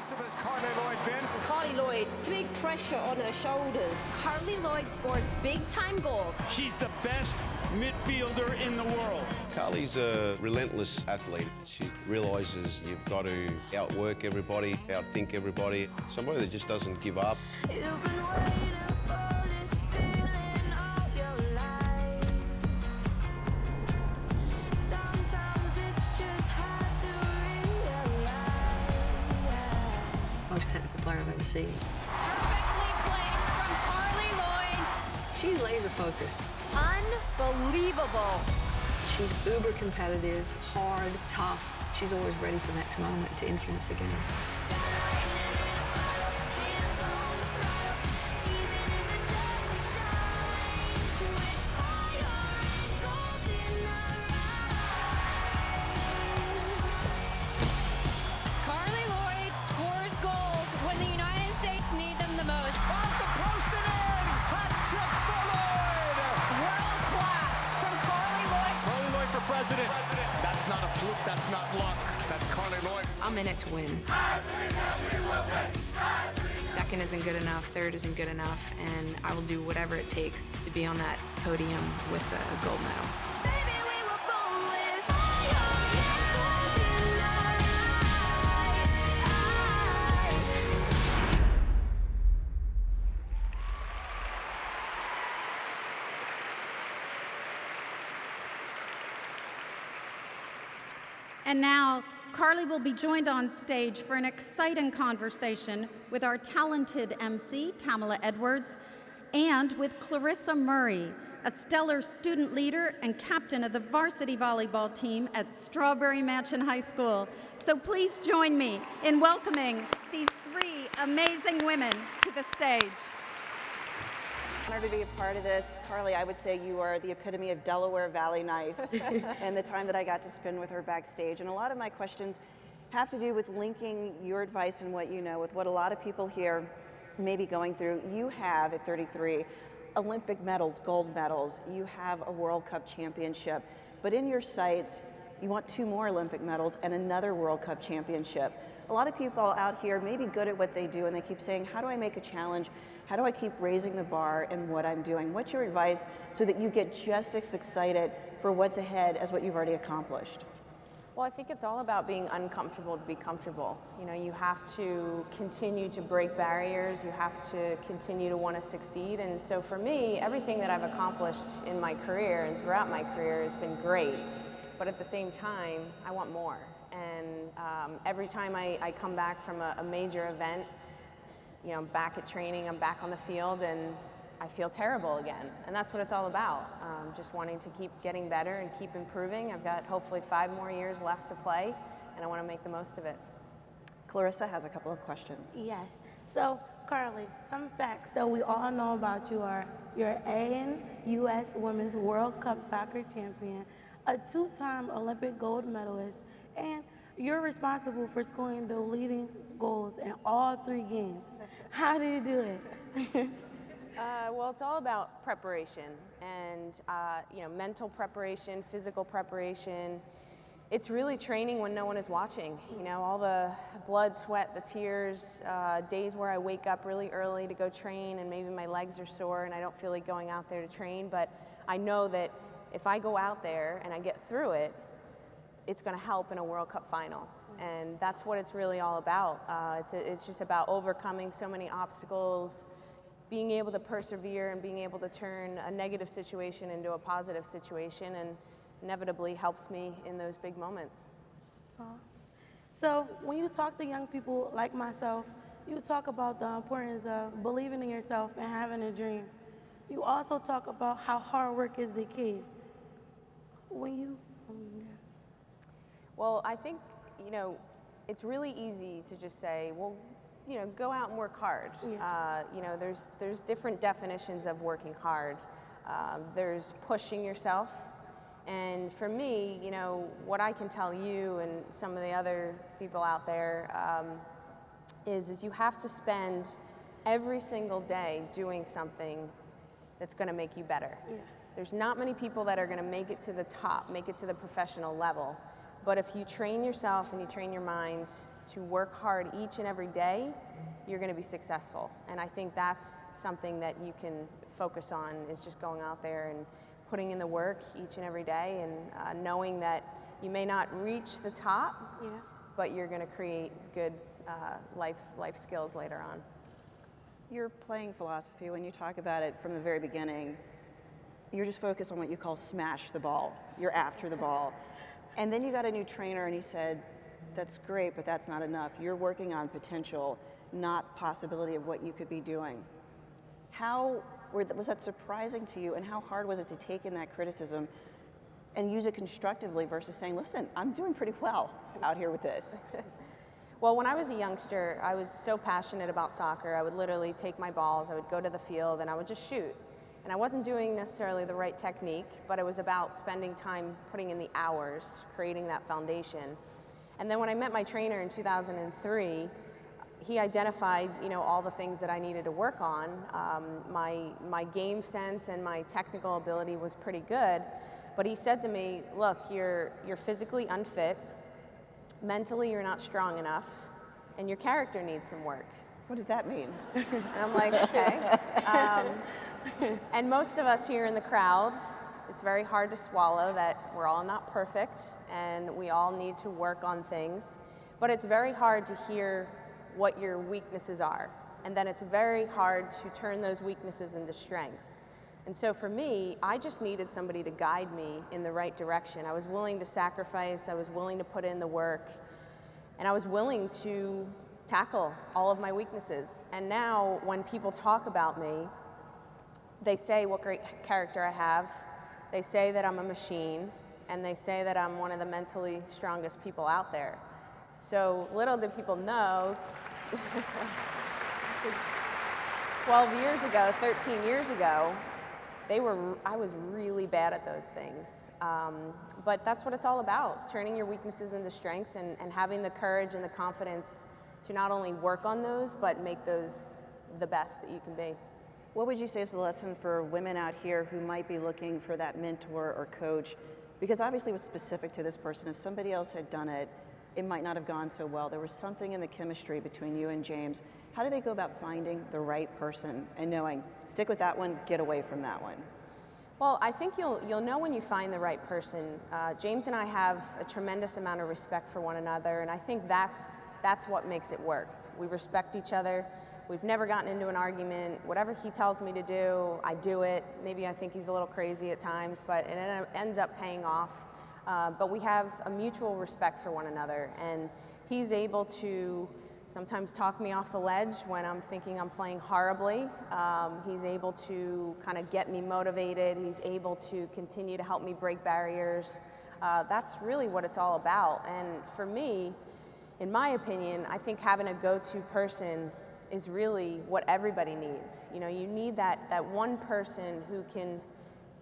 aggressive has Carli Lloyd been? Carli Lloyd, big pressure on her shoulders. Carli Lloyd scores big-time goals. She's the best midfielder in the world. Carli's a relentless athlete. She realises you've got to outwork everybody, outthink everybody. Somebody that just doesn't give up. You've been waiting for this feeling all your life. Sometimes it's just hard to realize. Most technical player I've ever seen. Perfectly placed from Carli Lloyd. She's laser focused. Unbelievable. She's uber competitive, hard, tough. She's always ready for the next moment to influence the game. Hands on the throttle, even in the dark shine. With fire and gold in our eyes. Carli Lloyd scores goals when the United States need them the most. Off the post and in! Hat trick for Lloyd! World class from Carli Lloyd. Carli Lloyd for president. That's not a fluke, that's not luck. That's Carli Lloyd. I'm in it to win. Second isn't good enough, third isn't good enough, and I will do whatever it takes to be on that podium with a gold medal. Baby, we were born with fire and gold in our eyes. And now, Carli will be joined on stage for an exciting conversation with our talented MC, Tamala Edwards, and with Clarissa Murray, a stellar student leader and captain of the varsity volleyball team at Strawberry Mansion High School. So please join me in welcoming these three amazing women to the stage. Honored to be a part of this. Carli, I would say you are the epitome of Delaware Valley nice and the time that I got to spend with her backstage. And a lot of my questions have to do with linking your advice and what you know with what a lot of people here may be going through. You have, at 33, Olympic medals, gold medals. You have a World Cup championship. But in your sights, you want 2 more Olympic medals and another World Cup championship. A lot of people out here may be good at what they do, and they keep saying, how do I make a challenge? How do I keep raising the bar in what I'm doing? What's your advice so that you get just as excited for what's ahead as what you've already accomplished? Well, I think it's all about being uncomfortable to be comfortable. You know, you have to continue to break barriers. You have to continue to want to succeed. And so for me, everything that I've accomplished in my career and throughout my career has been great. But at the same time, I want more. And every time I come back from a major event, you know, I'm back at training, I'm back on the field, and I feel terrible again. And that's what it's all about, just wanting to keep getting better and keep improving. I've got hopefully 5 more years left to play, and I want to make the most of it. Clarissa has a couple of questions. Yes. So, Carli, some facts that we all know about you are you're an U.S. Women's World Cup soccer champion, a 2-time Olympic gold medalist, and you're responsible for scoring the leading goals in all 3 games. How do you do it? Well, it's all about preparation and you know, mental preparation, physical preparation. It's really training when no one is watching. You know, all the blood, sweat, the tears, days where I wake up really early to go train and maybe my legs are sore and I don't feel like going out there to train, but I know that if I go out there and I get through it, it's going to help in a World Cup final. And that's what it's really all about. It's just about overcoming so many obstacles, being able to persevere and being able to turn a negative situation into a positive situation, and inevitably helps me in those big moments. So when you talk to young people like myself, you talk about the importance of believing in yourself and having a dream. You also talk about how hard work is the key. When you, Well, I think, you know, it's really easy to just say, well, you know, go out and work hard. Yeah. You know, there's different definitions of working hard. There's pushing yourself. And for me, you know, what I can tell you and some of the other people out there is you have to spend every single day doing something that's going to make you better. Yeah. There's not many people that are going to make it to the top, make it to the professional level, But if you train yourself and you train your mind to work hard each and every day, you're going to be successful. And I think that's something that you can focus on, is just going out there and putting in the work each and every day, and knowing that you may not reach the top, but you're going to create good life skills later on. Your playing philosophy, when you talk about it from the very beginning, you're just focused on what you call smash the ball. You're after the ball. And then you got a new trainer and he said, that's great, but that's not enough. You're working on potential, not possibility of what you could be doing. How was that surprising to you, and how hard was it to take in that criticism and use it constructively versus saying, listen, I'm doing pretty well out here with this? Well, when I was a youngster, I was so passionate about soccer. I would literally take my balls, I would go to the field, and I would just shoot. And I wasn't doing necessarily the right technique, but it was about spending time putting in the hours, creating that foundation. And then when I met my trainer in 2003, he identified, all the things that I needed to work on. My game sense and my technical ability was pretty good, but he said to me, look, you're physically unfit, mentally you're not strong enough, and your character needs some work. What does that mean? And I'm like, okay. And most of us here in the crowd, it's very hard to swallow that we're all not perfect and we all need to work on things, but it's very hard to hear what your weaknesses are. And then it's very hard to turn those weaknesses into strengths. And so for me, I just needed somebody to guide me in the right direction. I was willing to sacrifice, I was willing to put in the work, and I was willing to tackle all of my weaknesses. And now when people talk about me, they say what great character I have, they say that I'm a machine, and they say that I'm one of the mentally strongest people out there. So little do people know, 12 years ago, 13 years ago, I was really bad at those things. But that's what it's all about, is turning your weaknesses into strengths and having the courage and the confidence to not only work on those, but make those the best that you can be. What would you say is the lesson for women out here who might be looking for that mentor or coach? Because obviously it was specific to this person. If somebody else had done it, it might not have gone so well. There was something in the chemistry between you and James. How do they go about finding the right person and knowing, stick with that one, get away from that one? Well, I think you'll know when you find the right person. James and I have a tremendous amount of respect for one another, and I think that's what makes it work. We respect each other. We've never gotten into an argument. Whatever he tells me to do, I do it. Maybe I think he's a little crazy at times, but it ends up paying off. But we have a mutual respect for one another, and he's able to sometimes talk me off the ledge when I'm thinking I'm playing horribly. He's able to kind of get me motivated. He's able to continue to help me break barriers. That's really what it's all about. And for me, in my opinion, I think having a go-to person is really what everybody needs. You need that one person who can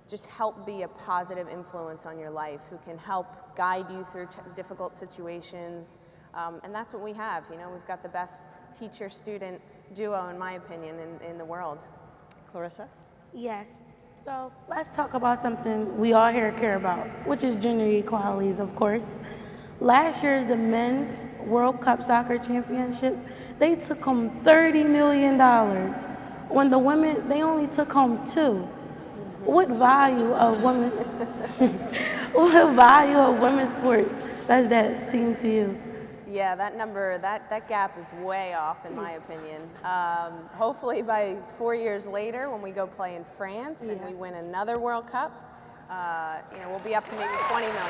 just help be a positive influence on your life, who can help guide you through difficult situations. And that's what we have. We've got the best teacher-student duo, in my opinion, in the world. Clarissa? Yes. So let's talk about something we all here care about, which is gender equalities, of course. Last year's the men's World Cup Soccer Championship, they took home $30 million. When the women, they only took home $2 million. What value of women's sports does that seem to you? Yeah, that number, that gap is way off, in my opinion. Hopefully by 4 years later, when we go play in France and we win another World Cup, we'll be up to maybe 20 million.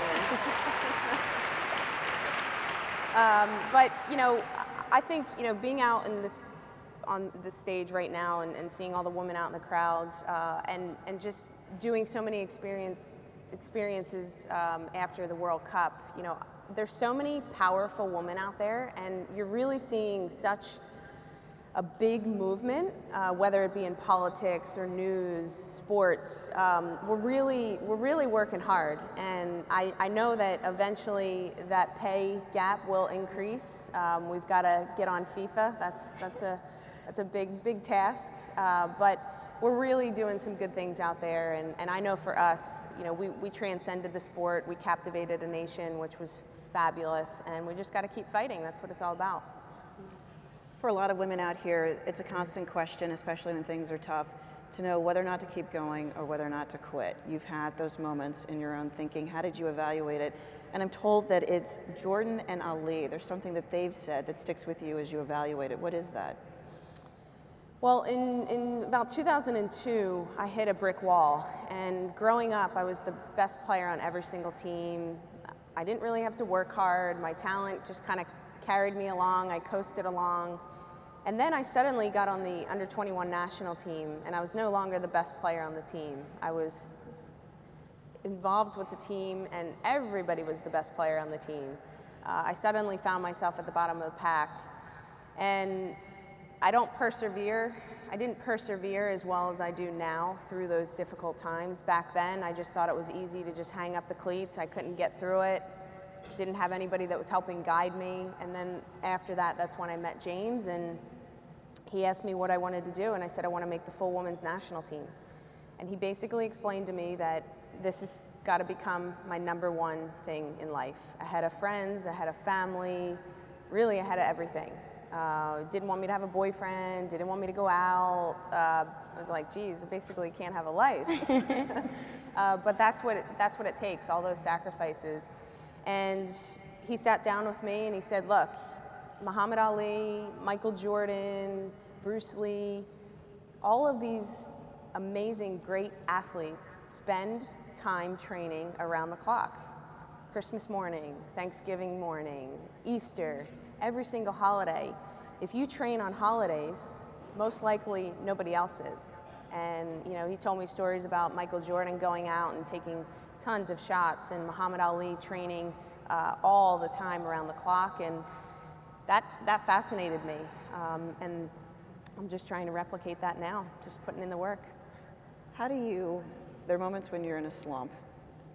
But I think being out in on the stage right now and seeing all the women out in the crowds and just doing so many experiences after the World Cup, there's so many powerful women out there, and you're really seeing such a big movement, whether it be in politics or news, sports. We're really working hard, and I know that eventually that pay gap will increase. We've got to get on FIFA. That's a big task, but we're really doing some good things out there, and I know for us, we transcended the sport. We captivated a nation, which was fabulous, and we just got to keep fighting. That's what it's all about. For a lot of women out here, it's a constant question, especially when things are tough, to know whether or not to keep going or whether or not to quit. You've had those moments in your own thinking. How did you evaluate it? And I'm told that it's Jordan and Ali. There's something that they've said that sticks with you as you evaluate it. What is that? Well, in about 2002, I hit a brick wall. And growing up, I was the best player on every single team. I didn't really have to work hard. My talent just kind of carried me along. I coasted along. And then I suddenly got on the under-21 national team, and I was no longer the best player on the team. I was involved with the team, and everybody was the best player on the team. I suddenly found myself at the bottom of the pack, and I didn't persevere as well as I do now through those difficult times. Back then, I just thought it was easy to just hang up the cleats. I couldn't get through it. Didn't have anybody that was helping guide me. And then after that, that's when I met James, and he asked me what I wanted to do, and I said I want to make the full women's national team. And he basically explained to me that this has got to become my #1 thing in life, ahead of friends, ahead of family, really ahead of everything. Didn't want me to have a boyfriend, didn't want me to go out. I was like, geez, I basically can't have a life. But that's what it takes, all those sacrifices. And he sat down with me and he said, look, Muhammad Ali, Michael Jordan, Bruce Lee, all of these amazing, great athletes spend time training around the clock. Christmas morning, Thanksgiving morning, Easter, every single holiday. If you train on holidays, most likely nobody else is. And he told me stories about Michael Jordan going out and taking tons of shots, and Muhammad Ali training all the time around the clock, and that fascinated me. And I'm just trying to replicate that now, just putting in the work. There are moments when you're in a slump.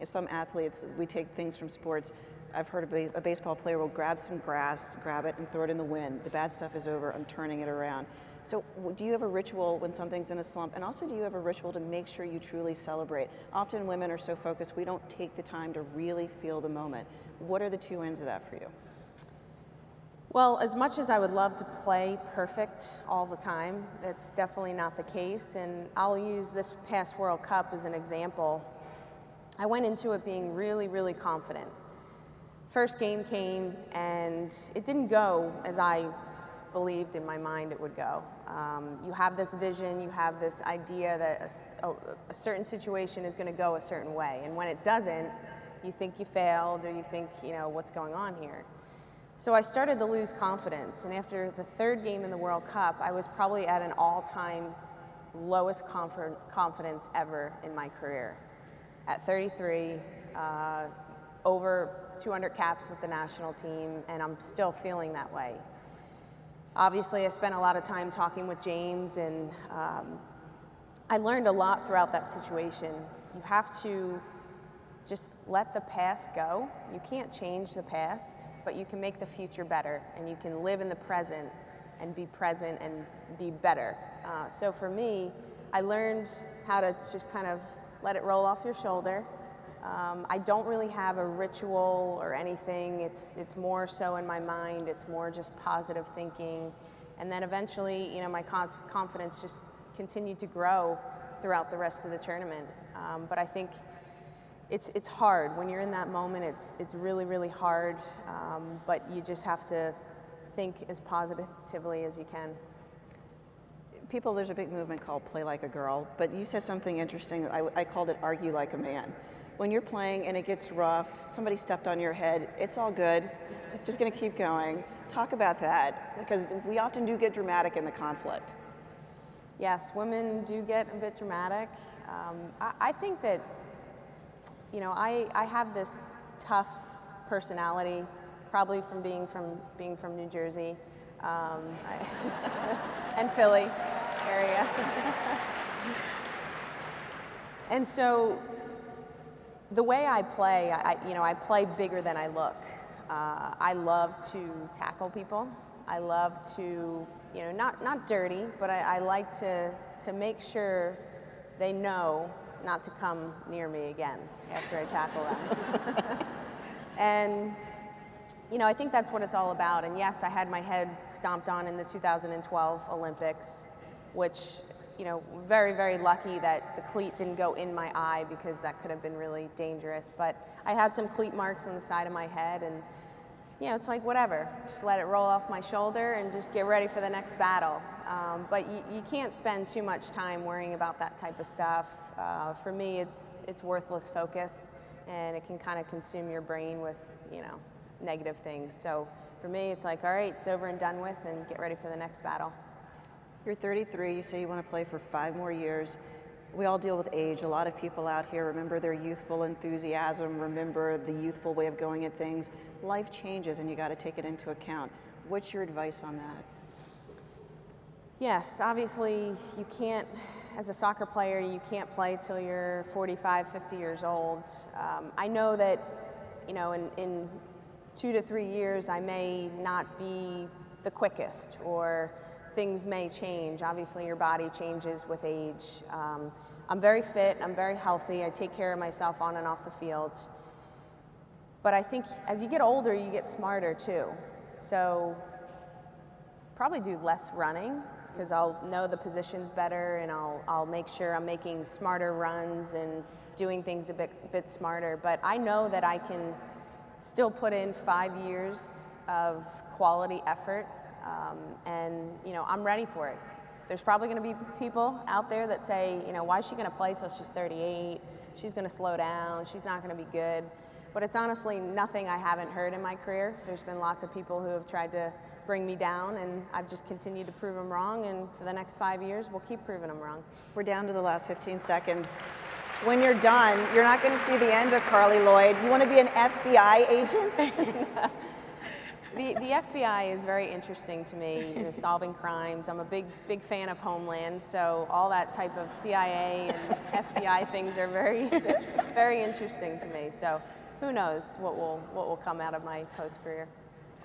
Some athletes, we take things from sports. I've heard a baseball player will grab some grass, grab it, and throw it in the wind. The bad stuff is over, I'm turning it around. So do you have a ritual when something's in a slump? And also, do you have a ritual to make sure you truly celebrate? Often women are so focused, we don't take the time to really feel the moment. What are the two ends of that for you? Well, as much as I would love to play perfect all the time, that's definitely not the case. And I'll use this past World Cup as an example. I went into it being really, really confident. First game came, and it didn't go as I believed in my mind it would go. You have this vision, you have this idea that a certain situation is going to go a certain way, and when it doesn't, you think you failed, or you think, what's going on here? So I started to lose confidence, and after the third game in the World Cup, I was probably at an all-time lowest confidence ever in my career. At 33, over 200 caps with the national team, and I'm still feeling that way. Obviously, I spent a lot of time talking with James, and I learned a lot throughout that situation. You have to just let the past go. You can't change the past, but you can make the future better, and you can live in the present and be better. So for me, I learned how to just kind of let it roll off your shoulder. I don't really have a ritual or anything. It's more so in my mind. It's more just positive thinking. And then eventually, my confidence just continued to grow throughout the rest of the tournament. But I think it's hard. When you're in that moment, it's really, really hard. But you just have to think as positively as you can. There's a big movement called Play Like a Girl, but you said something interesting. I called it Argue Like a Man. When you're playing and it gets rough, somebody stepped on your head, it's all good, just gonna keep going. Talk about that, because we often do get dramatic in the conflict. Yes, women do get a bit dramatic. I think that, I have this tough personality, probably from being from New Jersey, and Philly area. And so the way I play, I play bigger than I look. I love to tackle people. I love to, not dirty, but I like to make sure they know not to come near me again after I tackle them. And I think that's what it's all about. And yes, I had my head stomped on in the 2012 Olympics, which, very, very lucky that the cleat didn't go in my eye because that could have been really dangerous. But I had some cleat marks on the side of my head, and, it's like whatever. Just let it roll off my shoulder and just get ready for the next battle. But you can't spend too much time worrying about that type of stuff. For me, it's worthless focus, and it can kind of consume your brain with, negative things. So for me, it's like, all right, it's over and done with, and get ready for the next battle. You're 33, you say you want to play for 5 more years. We all deal with age. A lot of people out here remember their youthful enthusiasm, remember the youthful way of going at things. Life changes and you got to take it into account. What's your advice on that? Yes, obviously you can't, as a soccer player, you can't play till you're 45, 50 years old. I know that, in 2 to 3 years, I may not be the quickest, or things may change. Obviously, your body changes with age. I'm very fit, I'm very healthy, I take care of myself on and off the field. But I think as you get older, you get smarter too. So probably do less running, because I'll know the positions better, and I'll make sure I'm making smarter runs and doing things a bit smarter. But I know that I can still put in 5 years of quality effort, and I'm ready for it. There's probably going to be people out there that say, why is she going to play till she's 38? She's going to slow down. She's not going to be good. But it's honestly nothing I haven't heard in my career. There's been lots of people who have tried to bring me down, and I've just continued to prove them wrong, and for the next 5 years, we'll keep proving them wrong. We're down to the last 15 seconds. When you're done, you're not going to see the end of Carli Lloyd. You want to be an FBI agent? The FBI is very interesting to me, solving crimes. I'm a big fan of Homeland, so all that type of CIA and FBI things are very, very interesting to me. So who knows what will come out of my post-career.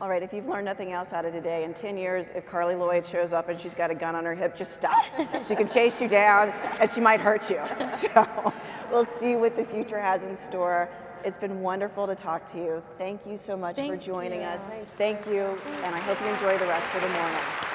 All right, if you've learned nothing else out of today, in 10 years, if Carli Lloyd shows up and she's got a gun on her hip, just stop. She can chase you down, and she might hurt you. So we'll see what the future has in store. It's been wonderful to talk to you. Thank you so much for joining us. Thank you, and I hope you enjoy the rest of the morning.